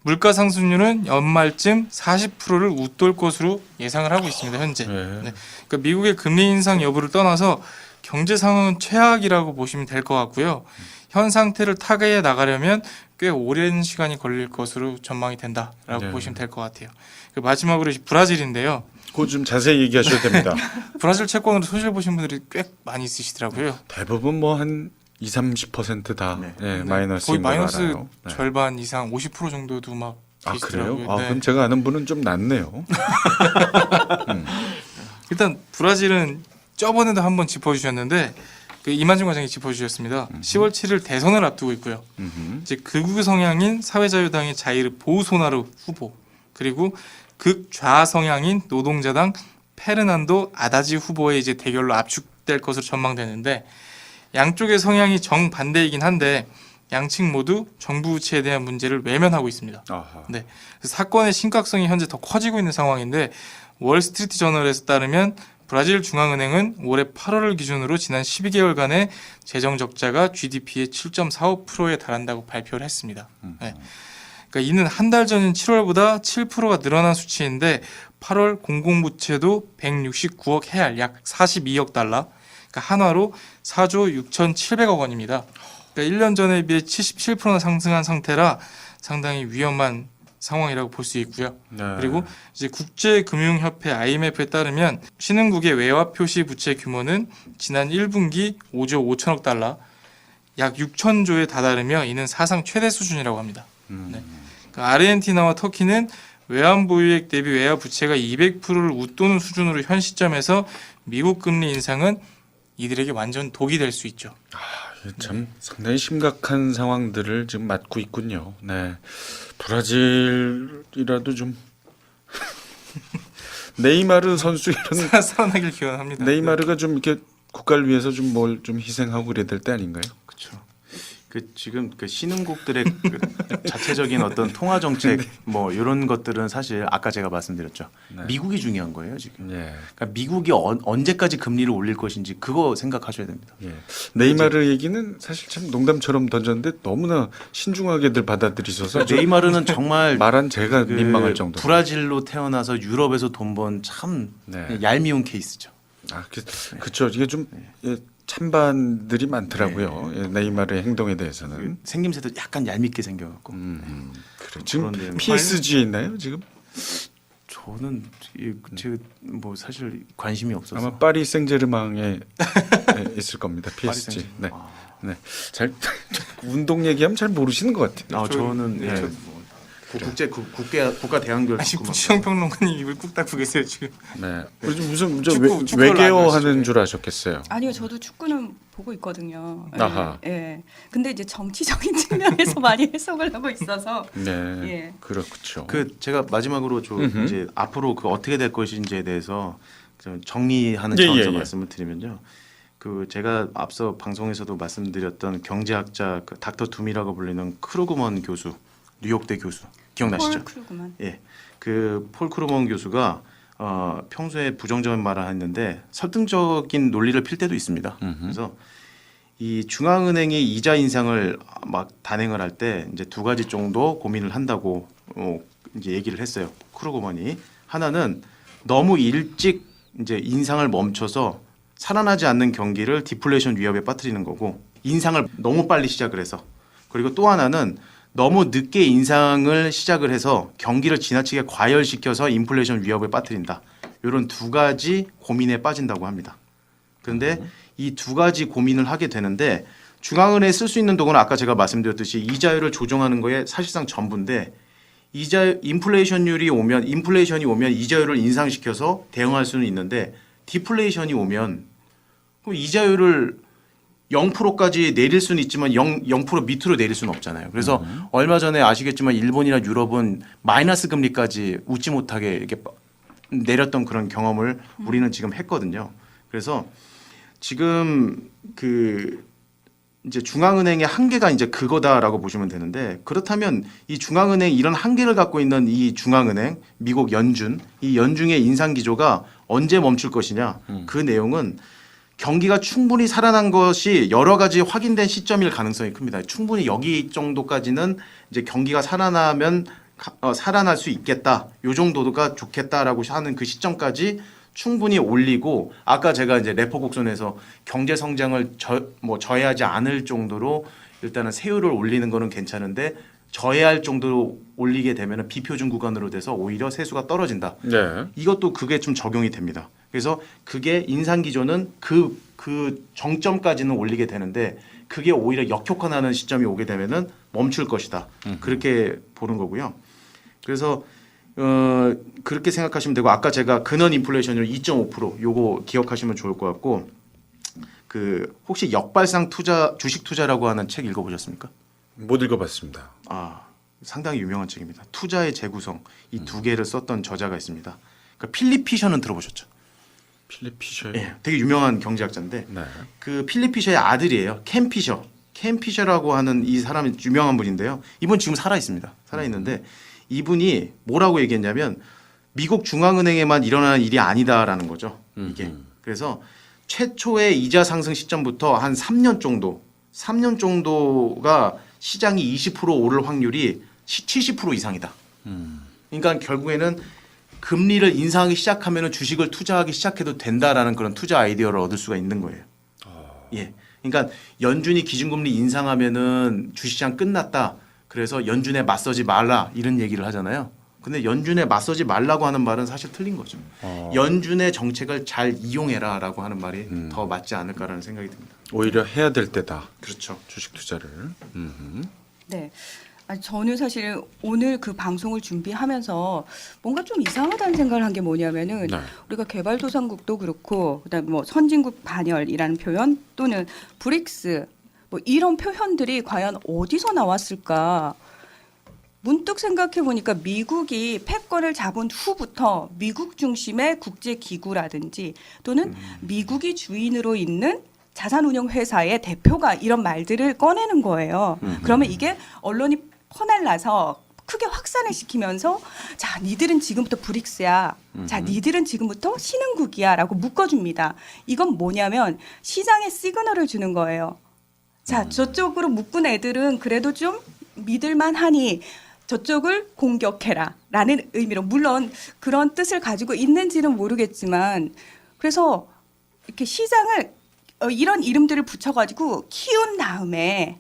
물가 상승률은 연말쯤 40%를 웃돌 것으로 예상을 하고 있습니다. 현재. 예. 네. 그러니까 미국의 금리 인상 여부를 떠나서 경제 상황은 최악이라고 보시면 될 것 같고요. 현 상태를 타개해 나가려면 꽤 오랜 시간이 걸릴 것으로 전망이 된다라고 네. 보시면 될 것 같아요. 마지막으로 브라질인데요. 그거 좀 자세히 얘기하셔야 됩니다. 브라질 채권으로 소식을 보신 분들이 꽤 많이 있으시더라고요. 대부분 뭐 한 20-30%다 네. 예, 네. 마이너스인 거의 걸 마이너스 알아요. 네. 절반 이상 50% 정도도 막 아 그래요? 계시더라고요. 아, 네. 그럼 제가 아는 분은 좀 낫네요. 일단 브라질은 저번에도 한번 짚어주셨는데 그 이만중 과장이 짚어주셨습니다. 10월 7일 대선을 앞두고 있고요. 이제 극우 성향인 사회자유당의 자이르 보우소나루 후보 그리고 극좌 성향인 노동자당 페르난도 아다지 후보의 이제 대결로 압축될 것으로 전망되는데 양쪽의 성향이 정반대이긴 한데 양측 모두 정부 부채에 대한 문제를 외면하고 있습니다. 아하. 네, 사건의 심각성이 현재 더 커지고 있는 상황인데 월스트리트 저널에서 따르면 브라질 중앙은행은 올해 8월을 기준으로 지난 12개월간의 재정 적자가 GDP의 7.45%에 달한다고 발표를 했습니다. 네. 그러니까 이는 한 달 전인 7월보다 7%가 늘어난 수치인데 8월 공공부채도 169억 헤알 약 42억 달러, 그러니까 한화로 4조 6,700억 원입니다. 그러니까 1년 전에 비해 77%나 상승한 상태라 상당히 위험한 상황이라고 볼 수 있고요. 네. 그리고 이제 국제금융협회 IMF에 따르면 신흥국의 외화 표시 부채 규모는 지난 1분기 5조 5천억 달러, 약 6천조에 다다르며 이는 사상 최대 수준이라고 합니다. 네. 그러니까 아르헨티나와 터키는 외환 보유액 대비 외화 부채가 200%를 웃도는 수준으로 현 시점에서 미국 금리 인상은 이들에게 완전 독이 될 수 있죠. 이게 참 상당히 심각한 상황들을 지금 맞고 있군요. 네, 브라질이라도 좀 네이마르 선수 이런 살아나길 기원합니다. 네이마르가 좀 이렇게 국가를 위해서 좀 뭘 좀 희생하고 그래야 될 때 아닌가요? 그렇죠. 지금 그 신흥국들의 그 자체적인 어떤 통화 정책 뭐 이런 것들은 사실 아까 제가 말씀드렸죠. 네. 미국이 중요한 거예요 지금. 예, 그러니까 미국이 언제까지 금리를 올릴 것인지 그거 생각하셔야 됩니다. 예. 네이마르 얘기는 사실 참 농담처럼 던졌는데 너무나 신중하게들 받아들이셔서 저 네이마르는 정말 말한 제가 그 민망할 정도. 브라질로 태어나서 유럽에서 돈 번 참 네. 얄미운 케이스죠. 그렇죠. 이게 좀 예, 찬반들이 많더라고요. 예, 네이마르의 행동에 대해서는. 그 생김새도 약간 얄밉게 생겨갖고. 그래. 지금 그런 내용. PSG에 있나요? 지금 저는 제가 뭐 사실 관심이 없어서. 아마 파리 생제르맹에 예, 있을 겁니다. PSG. 네. 네. 잘 운동 얘기하면 잘 모르시는 것 같아요. 저는 네, 예, 저- 뭐 국가 대항결 아니 축구만. 부치영 평론가님 입을 꾹 닫고 계세요 지금. 네. 그리고 무슨 저 축구를 외계어 안 하는 하시죠. 줄 아셨겠어요. 아니요, 저도 축구는 보고 있거든요. 예, 아하. 예. 근데 이제 정치적인 측면에서 많이 해석을 하고 있어서 네. 예. 그렇죠. 제가 마지막으로 음흠. 이제 앞으로 어떻게 될 것인지에 대해서 좀 정리하는 예, 차원에서 예, 예. 말씀을 드리면요. 제가 앞서 방송에서도 말씀드렸던 경제학자 닥터 둠이라고 불리는 크루그먼 교수, 뉴욕대 교수 기억나시죠? 폴 크루그만. 예, 폴 크루먼 교수가 평소에 부정적인 말을 했는데 설득적인 논리를 필 때도 있습니다. 그래서 이 중앙은행이 이자 인상을 막 단행을 할 때 이제 두 가지 정도 고민을 한다고 이제 얘기를 했어요. 크루그먼이 하나는 너무 일찍 이제 인상을 멈춰서 살아나지 않는 경기를 디플레이션 위협에 빠뜨리는 거고 인상을 너무 빨리 시작을 해서 그리고 또 하나는 너무 늦게 인상을 시작을 해서 경기를 지나치게 과열시켜서 인플레이션 위협에 빠뜨린다. 이런 두 가지 고민에 빠진다고 합니다. 그런데 이 두 가지 고민을 하게 되는데 중앙은행에 쓸 수 있는 돈은 아까 제가 말씀드렸듯이 이자율을 조정하는 거에 사실상 전부인데 인플레이션이 오면 이자율을 인상시켜서 대응할 수는 있는데 디플레이션이 오면 그럼 이자율을 0%까지 내릴 수는 있지만 0% 밑으로 내릴 수는 없잖아요. 그래서 얼마 전에 아시겠지만 일본이나 유럽은 마이너스 금리까지 웃지 못하게 이렇게 내렸던 그런 경험을 우리는 지금 했거든요. 그래서 지금 이제 중앙은행의 한계가 이제 그거다라고 보시면 되는데 그렇다면 이 중앙은행 이런 한계를 갖고 있는 이 중앙은행 미국 연준 이 연준의 인상 기조가 언제 멈출 것이냐 그 내용은 경기가 충분히 살아난 것이 여러 가지 확인된 시점일 가능성이 큽니다. 충분히 여기 정도까지는 이제 경기가 살아나면 살아날 수 있겠다. 요 정도가 좋겠다라고 하는 그 시점까지 충분히 올리고 아까 제가 이제 레포 곡선에서 경제 성장을 저해하지 않을 정도로 일단은 세율을 올리는 거는 괜찮은데 저해할 정도로 올리게 되면 비표준 구간으로 돼서 오히려 세수가 떨어진다. 네. 이것도 그게 좀 적용이 됩니다. 그래서 그게 인상 기조는 그 정점까지는 올리게 되는데 그게 오히려 역효과나는 시점이 오게 되면은 멈출 것이다. 그렇게 보는 거고요. 그래서 그렇게 생각하시면 되고 아까 제가 근원 인플레이션율 2.5% 요거 기억하시면 좋을 것 같고 혹시 역발상 주식 투자라고 하는 책 읽어보셨습니까? 못 읽어봤습니다. 상당히 유명한 책입니다. 투자의 재구성 이 두 개를 썼던 저자가 있습니다. 그러니까 필립 피셔는 들어보셨죠? 필립 피셔요. 예, 되게 유명한 경제학자인데 네. 필립 피셔의 아들이에요. 캠 피셔. 캠 피셔라고 하는 이 사람이 유명한 분인데요. 이분 지금 살아 있습니다. 살아 있는데 이분이 뭐라고 얘기했냐면 미국 중앙은행에만 일어나는 일이 아니다라는 거죠. 이게. 그래서 최초의 이자 상승 시점부터 한 3년 정도가 시장이 20% 오를 확률이 70% 이상이다. 그러니까 결국에는 금리를 인상하기 시작하면 주식을 투자하기 시작해도 된다라는 그런 투자 아이디어를 얻을 수가 있는 거예요. 예. 그러니까 연준이 기준금리 인상하면은 주식시장 끝났다. 그래서 연준에 맞서지 말라 이런 얘기를 하잖아요. 근데 연준에 맞서지 말라고 하는 말은 사실 틀린 거죠. 연준의 정책을 잘 이용해라라고 하는 말이 더 맞지 않을까라는 생각이 듭니다. 오히려 해야 될 때다. 그렇죠. 주식 투자를. 네. 아니, 저는 사실 오늘 그 방송을 준비하면서 뭔가 좀 이상하다는 생각을 한 게 뭐냐면은 네. 우리가 개발도상국도 그렇고 그다음에 뭐 선진국 반열이라는 표현 또는 브릭스 뭐 이런 표현들이 과연 어디서 나왔을까? 문득 생각해 보니까 미국이 패권을 잡은 후부터 미국 중심의 국제 기구라든지 또는 미국이 주인으로 있는 자산운용 회사의 대표가 이런 말들을 꺼내는 거예요. 그러면 이게 언론이 퍼날라서 크게 확산을 시키면서 자, 니들은 지금부터 브릭스야. 자, 니들은 지금부터 신흥국이야라고 묶어줍니다. 이건 뭐냐면 시장에 시그널을 주는 거예요. 자, 저쪽으로 묶은 애들은 그래도 좀 믿을만하니 저쪽을 공격해라라는 의미로 물론 그런 뜻을 가지고 있는지는 모르겠지만 그래서 이렇게 시장을 이런 이름들을 붙여가지고 키운 다음에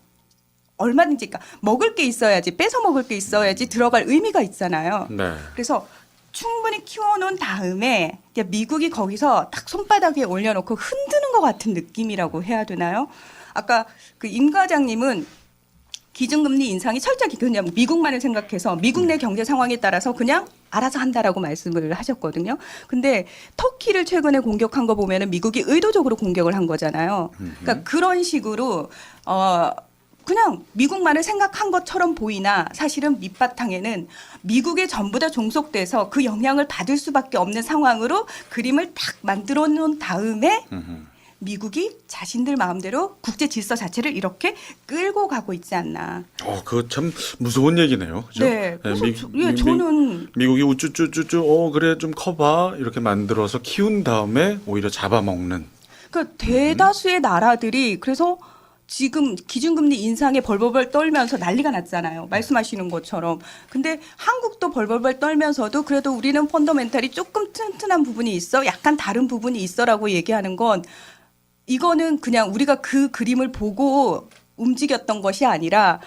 얼마든지 그러니까 먹을 게 있어야지 뺏어 먹을 게 있어야지 들어갈 의미가 있잖아요. 네. 그래서 충분히 키워놓은 다음에 이제 미국이 거기서 딱 손바닥 위에 올려놓고 흔드는 것 같은 느낌이라고 해야 되나요? 아까 그 임 과장님은 기준금리 인상이 철저히 그냥 미국만을 생각해서 미국 내 경제 상황에 따라서 그냥 알아서 한다라고 말씀을 하셨거든요. 근데 터키를 최근에 공격한 거 보면은 미국이 의도적으로 공격을 한 거잖아요. 그러니까 그런 식으로 그냥 미국만을 생각한 것처럼 보이나 사실은 밑바탕에는 미국에 전부 다 종속돼서 그 영향을 받을 수밖에 없는 상황으로 그림을 딱 만들어 놓은 다음에 미국이 자신들 마음대로 국제 질서 자체를 이렇게 끌고 가고 있지 않나. 그거 참 무서운 얘기네요. 그죠? 네. 그래서 저는 미국이 우쭈쭈쭈쭈 그래 좀 커봐 이렇게 만들어서 키운 다음에 오히려 잡아먹는. 그 대다수의 나라들이 그래서 지금 기준금리 인상에 벌벌벌 떨면서 난리가 났잖아요. 말씀하시는 것처럼. 근데 한국도 벌벌벌 떨면서도 그래도 우리는 펀더멘탈이 조금 튼튼한 부분이 있어. 약간 다른 부분이 있어라고 얘기하는 건 이거는 그냥 우리가 그 그림을 보고 움직였던 것이 아니라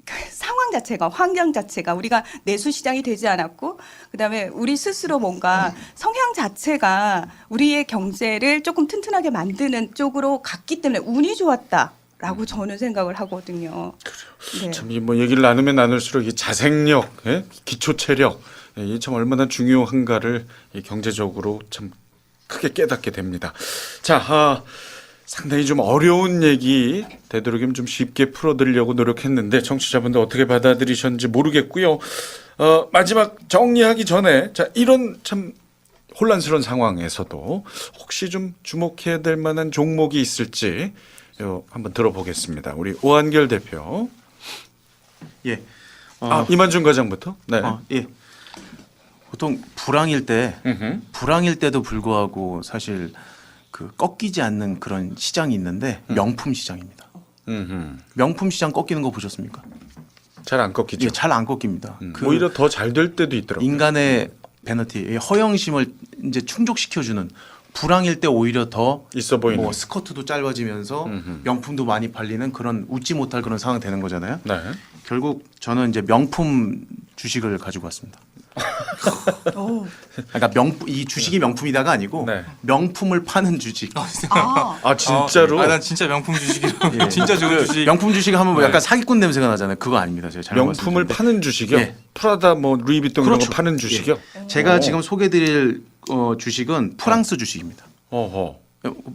그 상황 자체가 환경 자체가 우리가 내수 시장이 되지 않았고 그다음에 우리 스스로 뭔가 성향 자체가 우리의 경제를 조금 튼튼하게 만드는 쪽으로 갔기 때문에 운이 좋았다라고 저는 생각을 하거든요. 네. 참 뭐 얘기를 나누면 나눌수록 이 자생력, 기초 체력 이게 참 얼마나 중요한가를 이 경제적으로 참 크게 깨닫게 됩니다. 자, 상당히 좀 어려운 얘기 되도록이면 좀 쉽게 풀어드리려고 노력했는데 청취자분들 어떻게 받아들이셨는지 모르겠고요. 마지막 정리하기 전에 자 이런 참 혼란스러운 상황에서도 혹시 좀 주목해야 될 만한 종목이 있을지 한번 들어보겠습니다. 우리 오한결 대표. 예. 이만준 과장부터. 네. 예. 보통 불황일 때도 불구하고 사실 그 꺾이지 않는 그런 시장이 있는데 명품 시장입니다. 명품 시장 꺾이는 거 보셨습니까? 잘 안 꺾이죠. 예, 잘 안 꺾입니다. 오히려 더 잘 될 때도 있더라고요. 인간의 베너티, 허영심을 이제 충족시켜주는 불황일 때 오히려 더 있어 보이는. 뭐 스커트도 짧아지면서 명품도 많이 팔리는 그런 웃지 못할 그런 상황이 되는 거잖아요. 네. 결국 저는 이제 명품 주식을 가지고 왔습니다. 그러니까 이 주식이 명품이다가 아니고 네. 명품을 파는 주식. 진짜로? 난 진짜 명품 주식이라고. 진짜 좋은 주식. 명품 주식 하면 뭐 약간 사기꾼 냄새가 나잖아요. 그거 아닙니다. 제가 잘못 명품을 말씀드렸는데. 파는 주식이요? 예. 프라다 뭐 루이비통 이런 거 그렇죠. 파는 주식이요? 제가 지금 소개드릴 주식은 프랑스 주식입니다. 어허.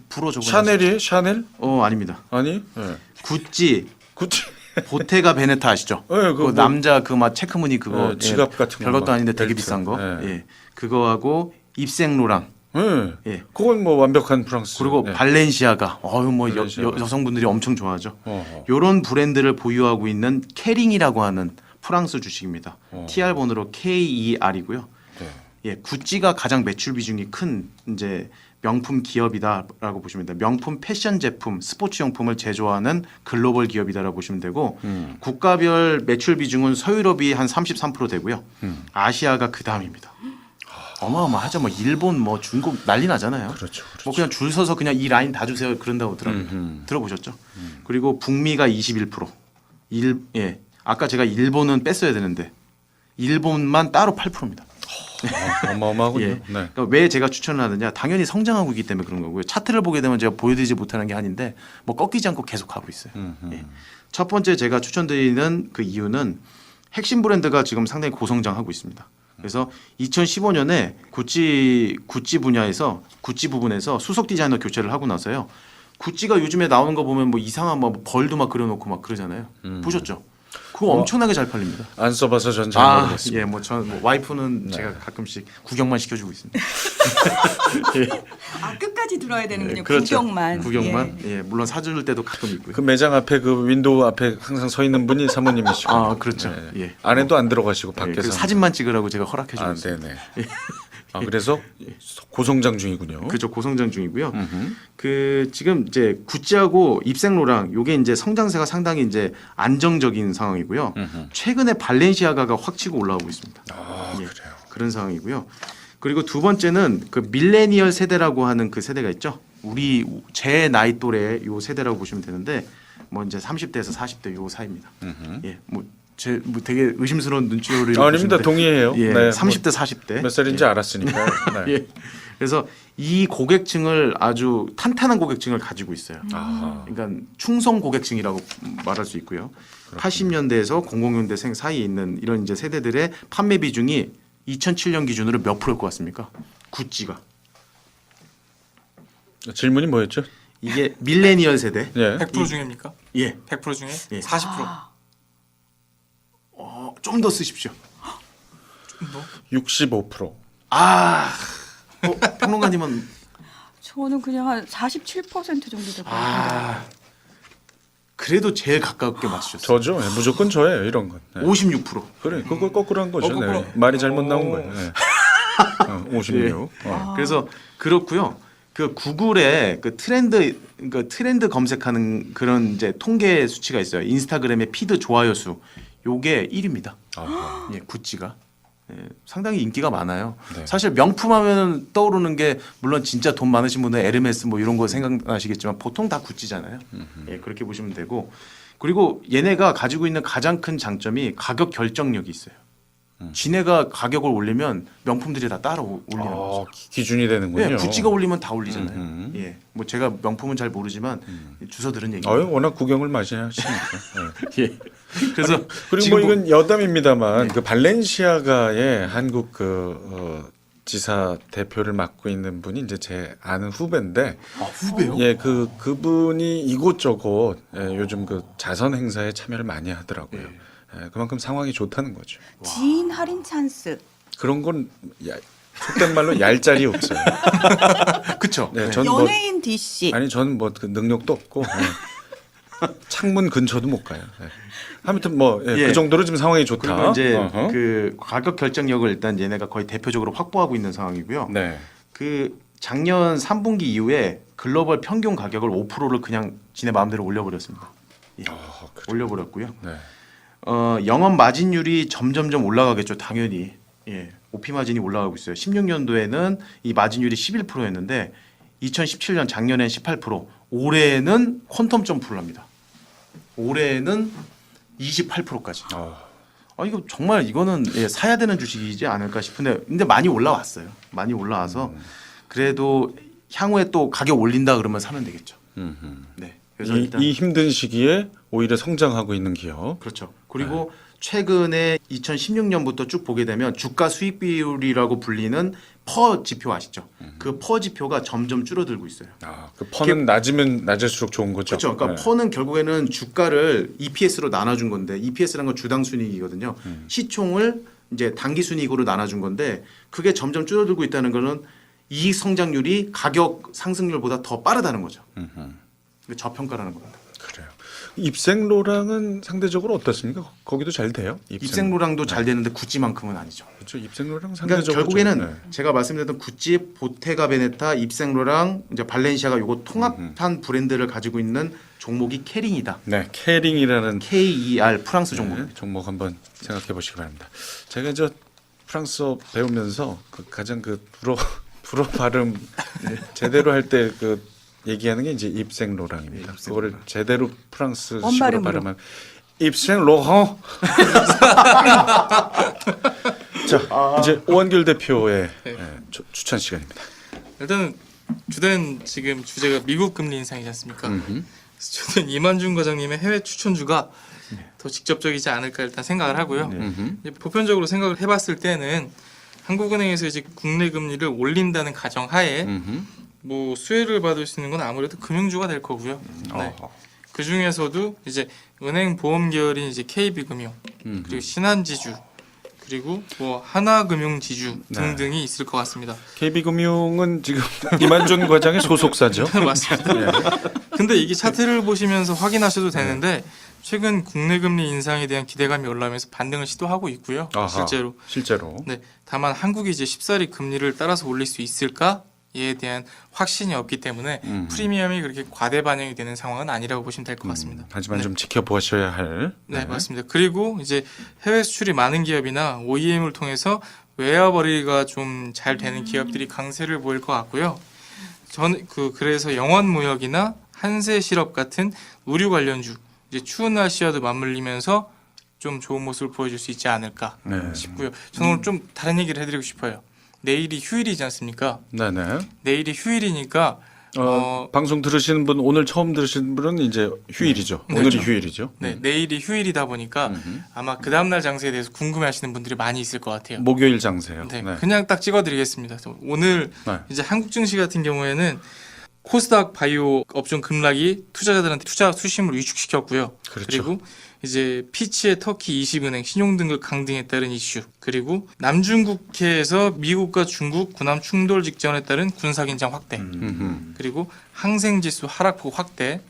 불어 적어. 샤넬이에요? 샤넬? 아닙니다. 아니? 네. 구찌, 구찌. 보테가 베네타 아시죠? 네, 그 뭐, 남자 그 막 체크무늬 그거 네, 지갑 같은 거 별것도 막 아닌데 되게 벨트. 비싼 거. 네. 예. 그거하고 입생로랑. 네. 예. 그건 뭐 완벽한 프랑스. 그리고 네. 발렌시아가 뭐 발렌시아가. 여성분들이 엄청 좋아하죠. 어허. 요런 브랜드를 보유하고 있는 캐링이라고 하는 프랑스 주식입니다. TR 번호로 KER이고요. 네. 예, 구찌가 가장 매출 비중이 큰 이제 명품 기업이다라고 보시면 됩니다. 명품 패션 제품, 스포츠 용품을 제조하는 글로벌 기업이다라고 보시면 되고 국가별 매출 비중은 서유럽이 한 33% 되고요. 아시아가 그 다음입니다. 어마어마하죠. 뭐 일본, 뭐 중국 난리 나잖아요. 그렇죠. 뭐 그냥 줄 서서 그냥 이 라인 다 주세요 그런다고 들어보셨죠? 그리고 북미가 21%. 예. 아까 제가 일본은 뺐어야 되는데 일본만 따로 8%입니다. 어마어마하군요. 예. 네. 그러니까 왜 제가 추천을 하느냐? 당연히 성장하고 있기 때문에 그런 거고요. 차트를 보게 되면 제가 보여드리지 못하는 게 아닌데 뭐 꺾이지 않고 계속 가고 있어요. 예. 첫 번째 제가 추천드리는 그 이유는 핵심 브랜드가 지금 상당히 고성장하고 있습니다. 그래서 2015년에 구찌 분야에서 구찌 부분에서 수석 디자이너 교체를 하고 나서요. 구찌가 요즘에 나오는 거 보면 뭐 이상한 뭐 벌도 막 그려놓고 막 그러잖아요. 보셨죠? 그거 엄청나게 잘 팔립니다. 안 써봐서 전 잘 모르겠습니다. 예, 뭐 와이프는 제가 가끔씩 구경만 시켜주고 있습니다. 아 끝까지 들어야 되는군요. 그렇죠. 구경만. 구경만. 예. 예, 물론 사줄 때도 가끔 있고요. 그 매장 앞에 그 윈도우 앞에 항상 서 있는 분이 사모님이시고. 아, 그렇죠. 예. 안에도 안 들어가시고 예, 밖에서. 그 사진만 찍으라고 제가 허락해주고 아, 있어요. 네네. 아, 그래서 고성장 중이군요. 그죠, 고성장 중이고요. 그 지금 이제 구찌하고 입생로랑 요게 이제 성장세가 상당히 이제 안정적인 상황이고요. 최근에 발렌시아가가 확 치고 올라오고 있습니다. 아, 예, 그래요. 그런 상황이고요. 그리고 두 번째는 그 밀레니얼 세대라고 하는 그 세대가 있죠. 제 나이 또래 요 세대라고 보시면 되는데 뭐 이제 30대에서 40대 요 사이입니다. 예, 뭐 되게 의심스러운 눈초리를 아닙니다. 보시는데 동의해요. 예, 네, 30대 40대 몇 살인지 알았으니까요. 네. 예. 그래서 이 고객층을 아주 탄탄한 고객층을 가지고 있어요. 아하. 그러니까 충성 고객층이라고 말할 수 있고요. 80년대에서 00년대생 사이에 있는 이런 이제 세대들의 판매 비중이 2007년 기준으로 몇 프로일 것 같습니까? 구찌가. 질문이 뭐였죠? 이게 밀레니얼 세대. 예. 100% 중입니까? 예. 100% 중에 예. 40%. 좀 더 쓰십시오. 좀 더? 65%. 평론가님은 저는 그냥 한 47% 정도 될 것 같은데. 그래도 제일 가깝게 맞추셨어요. 저죠. 예, 무조건 저예요. 이런 건. 네. 56%. 그래. 그거 거꾸로 한 거죠. 거꾸로. 네. 말이 잘못 나온 거예요. 네. 56. 그래서 그렇고요. 그 구글에 그 트렌드 검색하는 그런 이제 통계 수치가 있어요. 인스타그램의 피드 좋아요 수. 요게 1위입니다. 아하. 예, 구찌가. 예, 상당히 인기가 많아요. 네. 사실 명품 하면 떠오르는 게 물론 진짜 돈 많으신 분은 에르메스 뭐 이런 거 생각나시겠지만 보통 다 구찌잖아요. 예, 그렇게 보시면 되고 그리고 얘네가 가지고 있는 가장 큰 장점이 가격 결정력이 있어요. 지네가 가격을 올리면 명품들이 다 따라 올리는 거죠. 기준이 되는군요. 예, 구찌가 올리면 다 올리잖아요. 예, 뭐 제가 명품은 잘 모르지만 주워 들은 얘기예요. 워낙 구경을 많이 하시니까. 네. 예. 그래서 그리고 지금 뭐 이건 여담입니다만 그 발렌시아가의 한국 지사 대표를 맡고 있는 분이 이제 제 아는 후배인데. 후배요? 예, 그분이 이곳저곳 요즘 그 자선 행사에 참여를 많이 하더라고요. 예, 그만큼 상황이 좋다는 거죠. 지인 할인 찬스. 그런 건 속된 말로 얄짤이 없어요. 그렇죠. 네, 전 뭐, 연예인 DC. 아니 저는 뭐 그 능력도 없고 창문 근처도 못 가요. 예. 아무튼 뭐 예. 그 정도로 지금 상황이 좋다. 그리고 이제 어허. 그 가격 결정력을 일단 얘네가 거의 대표적으로 확보하고 있는 상황이고요. 네. 그 작년 3분기 이후에 글로벌 평균 가격을 5%를 그냥 지네 마음대로 올려버렸습니다. 예. 그래요? 올려버렸고요. 네. 영업 마진율이 점점점 올라가겠죠. 당연히. 예. OP 마진이 올라가고 있어요. 16년도에는 이 마진율이 11%였는데 2017년 작년엔 18%, 올해는 퀀텀 점프를 합니다. 올해는 28%까지. 이거 정말 이거는 사야 되는 주식이지 않을까 싶은데 근데 많이 올라왔어요. 많이 올라와서 그래도 향후에 또 가격 올린다 그러면 사면 되겠죠. 네. 그래서 일단 이 힘든 시기에 오히려 성장하고 있는 기업. 그렇죠. 그리고 최근에 2016년부터 쭉 보게 되면 주가 수익 비율이라고 불리는 퍼 지표 아시죠? 그 퍼 지표가 점점 줄어들고 있어요. 그 퍼는 낮으면 낮을수록 좋은 거죠. 그렇죠. 그러니까 네. 퍼는 결국에는 주가를 EPS로 나눠준 건데 EPS라는 건 주당 순이익이거든요. 시총을 이제 단기 순이익으로 나눠준 건데 그게 점점 줄어들고 있다는 거는 이익 성장률이 가격 상승률보다 더 빠르다는 거죠. 그러니까 저평가라는 겁니다. 그래요. 입생로랑은 상대적으로 어떻습니까? 거기도 잘 돼요? 입생로랑도 잘 되는데 구찌만큼은 아니죠. 그렇죠. 입생로랑 그러니까 상대적으로 결국에는 좀, 네. 제가 말씀드렸던 구찌, 보테가 베네타, 입생로랑 이제 발렌시아가 요거 통합한 브랜드를 가지고 있는 종목이 캐링이다. 네, 캐링이라는 KER 프랑스 종목. 종목 한번 생각해 보시기 바랍니다. 제가 프랑스어 배우면서 그 가장 그 불어 발음 제대로 할 때 그 얘기하는 게 이제 입생 로랑입니다. 그거를 제대로 프랑스식으로 원발음으로. 발음하면 입생 로랑. 자, 이제 오한결 대표의 추천 시간입니다. 일단은 주된 지금 주제가 미국 금리 인상이지 않습니까? 그래서 저는 이만준 과장님의 해외 추천주가 더 직접적이지 않을까 일단 생각을 하고요. 이제 보편적으로 생각을 해봤을 때는 한국은행에서 이제 국내 금리를 올린다는 가정하에 뭐 수혜를 받을 수 있는 건 아무래도 금융주가 될 거고요. 네. 그 중에서도 이제 은행 보험 계열인 이제 KB금융 그리고 신한지주 그리고 뭐 하나금융지주 등등이 있을 것 같습니다. KB금융은 지금 이만준 과장의 소속사죠. 맞습니다. 근데 이게 차트를 보시면서 확인하셔도 되는데 최근 국내 금리 인상에 대한 기대감이 올라오면서 반등을 시도하고 있고요. 아하, 실제로. 네. 다만 한국이 이제 쉽사리 금리를 따라서 올릴 수 있을까에 대한 확신이 없기 때문에 프리미엄이 그렇게 과대 반영이 되는 상황은 아니라고 보시면 될 것 같습니다. 하지만 좀 지켜보셔야 할. 네, 맞습니다. 그리고 이제 해외 수출이 많은 기업이나 OEM을 통해서 외화벌이가 좀 잘 되는 기업들이 강세를 보일 것 같고요. 그래서 영원무역이나 한세실업 같은 의류 관련주 이제 추운 날씨와도 맞물리면서 좀 좋은 모습을 보여줄 수 있지 않을까 싶고요. 저는 오늘 좀 다른 얘기를 해드리고 싶어요. 내일이 휴일이지 않습니까? 네네. 내일이 휴일이니까 방송 들으시는 분 오늘 처음 들으시는 분은 이제 휴일이죠. 네, 오늘이 그렇죠. 휴일이죠. 네, 내일이 휴일이다 보니까 아마 그 다음날 장세에 대해서 궁금해하시는 분들이 많이 있을 것 같아요. 목요일 장세요. 네, 네. 그냥 딱 찍어드리겠습니다. 오늘 네. 이제 한국 증시 같은 경우에는 코스닥 바이오 업종 급락이 투자자들한테 투자 수심을 위축시켰고요. 그렇죠. 그리고 이제 피치의 터키 20은행 신용등급 강등에 따른 이슈, 그리고 남중국해에서 미국과 중국 군함 충돌 직전에 따른 군사긴장 확대, 그리고 항생지수 하락폭 확대,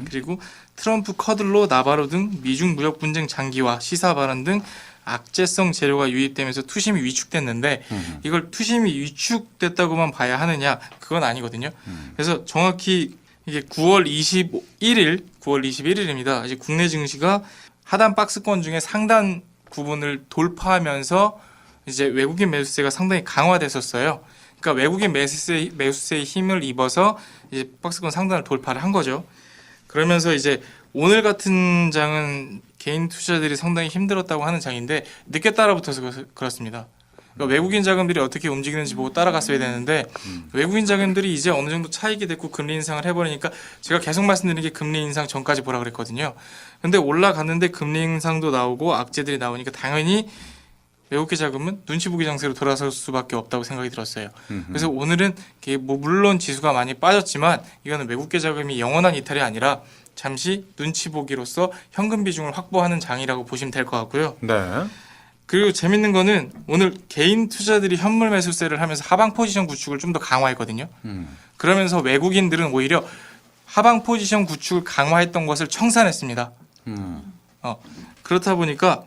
그리고 트럼프 커들로 나바로 등 미중 무역 분쟁 장기화, 시사 발언 등 악재성 재료가 유입되면서 투심이 위축됐는데 이걸 투심이 위축됐다고만 봐야 하느냐? 그건 아니거든요. 그래서 정확히 이게 9월 21일입니다. 이제 국내 증시가 하단 박스권 중에 상단 부분을 돌파하면서 이제 외국인 매수세가 상당히 강화됐었어요. 그러니까 외국인 매수세의 힘을 입어서 이제 박스권 상단을 돌파를 한 거죠. 그러면서 이제 오늘 같은 장은 개인 투자들이 상당히 힘들었다고 하는 장인데 늦게 따라붙어서 그렇습니다. 그러니까 외국인 자금들이 어떻게 움직이는지 보고 따라갔어야 되는데 외국인 자금들이 이제 어느 정도 차익이 됐고 금리 인상을 해버리니까 제가 계속 말씀드리는 게 금리 인상 전까지 보라 그랬거든요. 근데 올라갔는데 금리 인상도 나오고 악재들이 나오니까 당연히 외국계 자금은 눈치 보기 장세로 돌아설 수밖에 없다고 생각이 들었어요. 그래서 오늘은 뭐 물론 지수가 많이 빠졌지만 이거는 외국계 자금이 영원한 이탈이 아니라 잠시 눈치 보기로서 현금 비중을 확보하는 장이라고 보시면 될 것 같고요. 네. 그리고 재밌는 거는 오늘 개인 투자들이 현물 매수세를 하면서 하방 포지션 구축을 좀 더 강화했거든요. 그러면서 외국인들은 오히려 하방 포지션 구축을 강화했던 것을 청산했습니다. 그렇다 보니까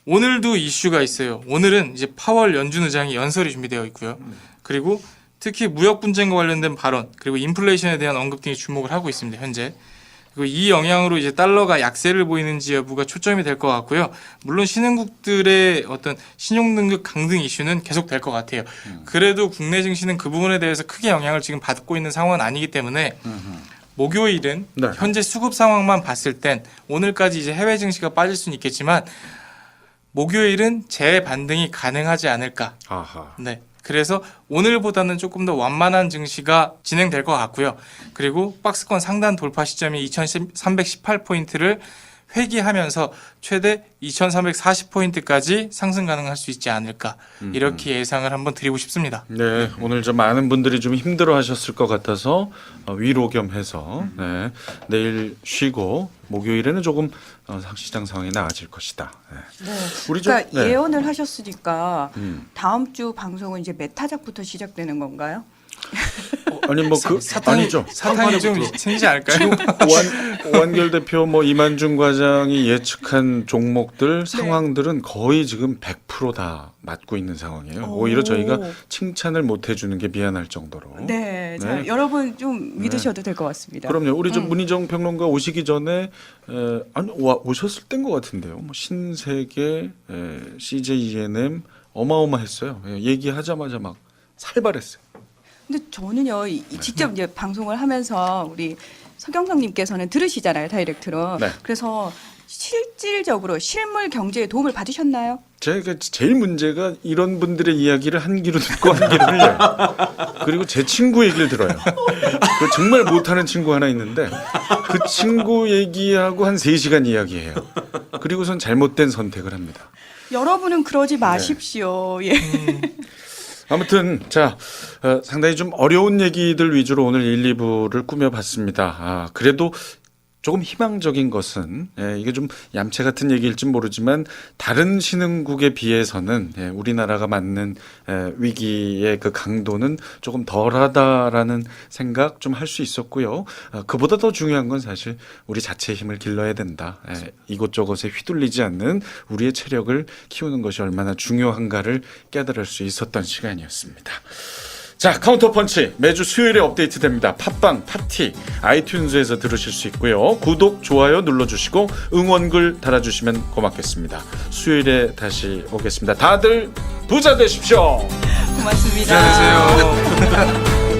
오늘도 이슈가 있어요. 오늘은 이제 파월 연준 의장이 연설이 준비되어 있고요. 그리고 특히 무역 분쟁과 관련된 발언, 그리고 인플레이션에 대한 언급 등이 주목을 하고 있습니다. 현재. 그리고 이 영향으로 이제 달러가 약세를 보이는지 여부가 초점이 될 것 같고요. 물론 신흥국들의 어떤 신용등급 강등 이슈는 계속 될 것 같아요. 그래도 국내 증시는 그 부분에 대해서 크게 영향을 지금 받고 있는 상황은 아니기 때문에 목요일은 네. 현재 수급 상황만 봤을 땐 오늘까지 이제 해외 증시가 빠질 수는 있겠지만 목요일은 재반등이 가능하지 않을까. 아하. 네. 그래서 오늘보다는 조금 더 완만한 증시가 진행될 것 같고요. 그리고 박스권 상단 돌파 시점이 2318포인트를 회귀하면서 최대 2340포인트까지 상승 가능할 수 있지 않을까. 이렇게 예상을 한번 드리고 싶습니다. 네, 오늘 좀 많은 분들이 좀 힘들어하셨을 것 같아서 위로 겸해서 네, 내일 쉬고 목요일에는 조금 시장 상황이 나아질 것이다. 네. 네. 우리 그러니까 네. 예언을 하셨으니까 다음 주 방송은 이제 메타작부터 시작되는 건가요? 아니 뭐 그 아니죠. 사탄이 좀 생기지 않을까요? 오한결 대표 뭐 이만준 과장이 예측한 종목들 상황들은 거의 지금 100% 다 맞고 있는 상황이에요. 오히려 저희가 칭찬을 못 해주는 게 미안할 정도로. 네, 자, 네. 여러분 좀 믿으셔도 될 것 같습니다. 그럼요. 우리 좀 문희정 평론가 오시기 전에 오셨을 때인 것 같은데요. 뭐 신세계, CJ ENM, 어마어마했어요. 예, 얘기하자마자 막 살벌했어요. 근데 저는요, 직접 이제 방송을 하면서 우리 서경석님께서는 들으시잖아요, 다이렉트로. 네. 그래서 실질적으로 실물 경제에 도움을 받으셨나요? 제가 제일 문제가 이런 분들의 이야기를 한 귀로 듣고 한 귀로 흘려요. 그리고 제 친구 얘기를 들어요. 그 정말 못하는 친구 하나 있는데 그 친구 얘기하고 한 3시간 이야기해요. 그리고선 잘못된 선택을 합니다. 여러분은 그러지 마십시오. 예. 아무튼 자 상당히 좀 어려운 얘기들 위주로 오늘 1, 2부를 꾸며봤습니다. 그래도 조금 희망적인 것은 이게 좀 얌체 같은 얘기일진 모르지만 다른 신흥국에 비해서는 우리나라가 맞는 위기의 그 강도는 조금 덜하다라는 생각 좀 할 수 있었고요. 그보다 더 중요한 건 사실 우리 자체의 힘을 길러야 된다. 이곳저곳에 휘둘리지 않는 우리의 체력을 키우는 것이 얼마나 중요한가를 깨달을 수 있었던 시간이었습니다. 자, 카운터펀치 매주 수요일에 업데이트됩니다. 팟빵, 팟티, 아이튠즈에서 들으실 수 있고요. 구독, 좋아요 눌러주시고 응원글 달아주시면 고맙겠습니다. 수요일에 다시 오겠습니다. 다들 부자 되십시오. 고맙습니다. 안녕하세요.